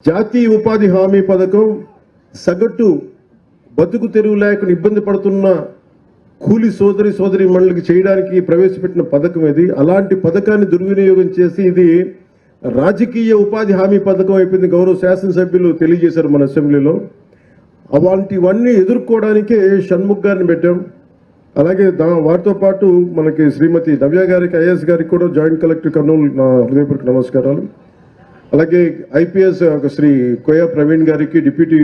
జాతీయ ఉపాధి హామీ పథకం సగటు బతుకు తెరువు లేకుండా ఇబ్బంది పడుతున్న కూలి సోదరి మండలికి చేయడానికి ప్రవేశపెట్టిన పథకం ఇది. అలాంటి పథకాన్ని దుర్వినియోగం చేసి ఇది రాజకీయ ఉపాధి హామీ పథకం అయిపోయింది. గౌరవ శాసనసభ్యులు తెలియజేశారు మన అసెంబ్లీలో. అలాంటివన్నీ ఎదుర్కోవడానికే షణ్ముఖ్ గారిని పెట్టాం. అలాగే వాటితో పాటు మనకి శ్రీమతి నవ్య గారికి, ఐఏఎస్ గారికి కూడా జాయింట్ కలెక్టర్ కర్నూలు నా హృదయపూర్వక నమస్కారాలు. అలాగే ఐపీఎస్ శ్రీ కోయా ప్రవీణ్ గారికి, deputy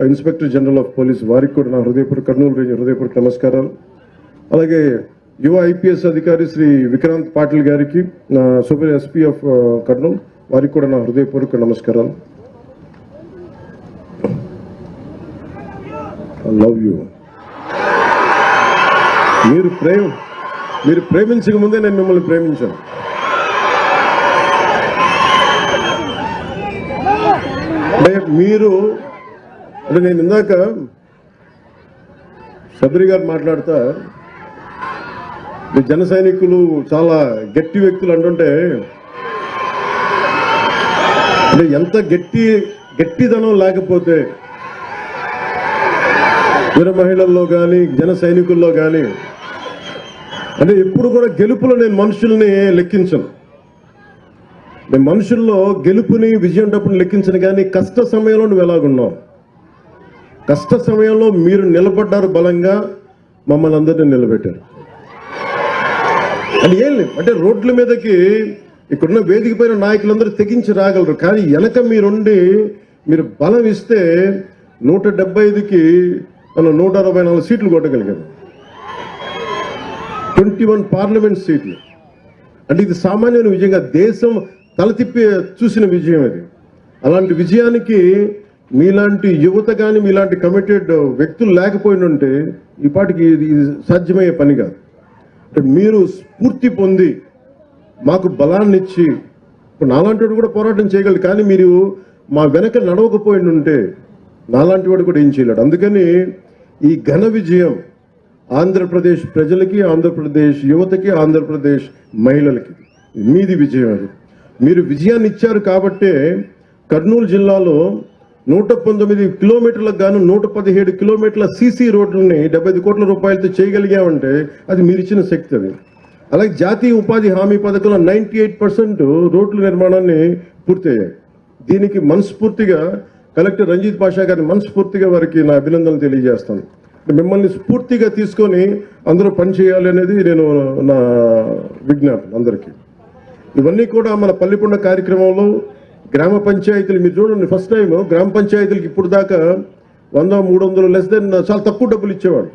inspector general of police వారికి కూడా నా హృదయపూర్వక కర్నూలు రేంజ్ హృదయపూర్వక నమస్కారాలు. అలాగే యువ ఐపీఎస్ అధికారి శ్రీ విక్రాంత్ పాటిల్ గారికి, నా సూపర్ ఎస్పీ ఆఫ్ కర్నూలు వారికి కూడా నా హృదయపూర్వక నమస్కారాలు. I love you. మీరు ప్రేమించక ముందే నేను మిమ్మల్ని ప్రేమించాను. అంటే నేను ఇందాక సబరి గారు మాట్లాడుతా జన సైనికులు చాలా గట్టి వ్యక్తులు అంటుంటే, అంటే ఎంత గట్టిదనం లేకపోతే వీర మహిళల్లో కానీ జన సైనికుల్లో కానీ, అంటే ఎప్పుడు కూడా గెలుపులో నేను మనుషుల్ని లెక్కించను. నేను మనుషుల్లో గెలుపుని విజయం డబ్బుని లెక్కించను. కానీ కష్ట సమయంలో నువ్వు ఎలాగున్నావు, కష్ట సమయంలో మీరు నిలబడ్డారు, బలంగా మమ్మల్ని అందరినీ నిలబెట్టారు. అని ఏం లేదు, అంటే రోడ్ల మీదకి ఇక్కడున్న వేదిక పైన నాయకులందరూ తెగించి రాగలరు. కానీ వెనక మీరు బలం ఇస్తే 175కి మనం 164 సీట్లు కొట్టగలిగారు, 21 పార్లమెంట్ సీట్లు. అంటే ఇది సామాన్యమైన విజయంగా దేశం తలతిప్పి చూసిన విజయం ఇది. అలాంటి విజయానికి మీలాంటి యువత కానీ, మీలాంటి కమిటెడ్ వ్యక్తులు లేకపోయినంటే ఈ పాటికి ఇది సాధ్యమయ్యే పని కాదు. అంటే మీరు స్ఫూర్తి పొంది మాకు బలాన్ని ఇచ్చి, ఇప్పుడు నాలాంటి వాడు కూడా పోరాటం చేయగలరు. కానీ మీరు మా వెనక నడవకపోయినంటే నాలాంటి వాడు కూడా ఏం చేయలేడు. అందుకని ఈ ఘన విజయం ఆంధ్రప్రదేశ్ ప్రజలకి, ఆంధ్రప్రదేశ్ యువతకి, ఆంధ్రప్రదేశ్ మహిళలకి మీది విజయం. అది మీరు విజయాన్ని ఇచ్చారు కాబట్టే కర్నూలు జిల్లాలో 119 కిలోమీటర్లకు గాను 117 కిలోమీటర్ల సీసీ రోడ్లని 75 కోట్ల రూపాయలతో చేయగలిగామంటే అది మీరు ఇచ్చిన శక్తి. అది అలాగే జాతీయ ఉపాధి హామీ పథకంలో 98% రోడ్ల నిర్మాణాన్ని పూర్తయ్యాయి. దీనికి మనస్ఫూర్తిగా కలెక్టర్ రంజిత్ పాషా గారిని మనస్ఫూర్తిగా వారికి నా అభినందనలు తెలియజేస్తాను. మిమ్మల్ని స్ఫూర్తిగా తీసుకొని అందరూ పనిచేయాలి అనేది నేను నా విజ్ఞాపన అందరికీ. ఇవన్నీ కూడా మన పల్లిపుండ కార్యక్రమంలో గ్రామ పంచాయతీలు మీరు చూడండి, ఫస్ట్ టైం గ్రామ పంచాయతీలకు ఇప్పుడు దాకా 100-300 లెస్ దెన్ చాలా తక్కువ డబ్బులు ఇచ్చేవాడు.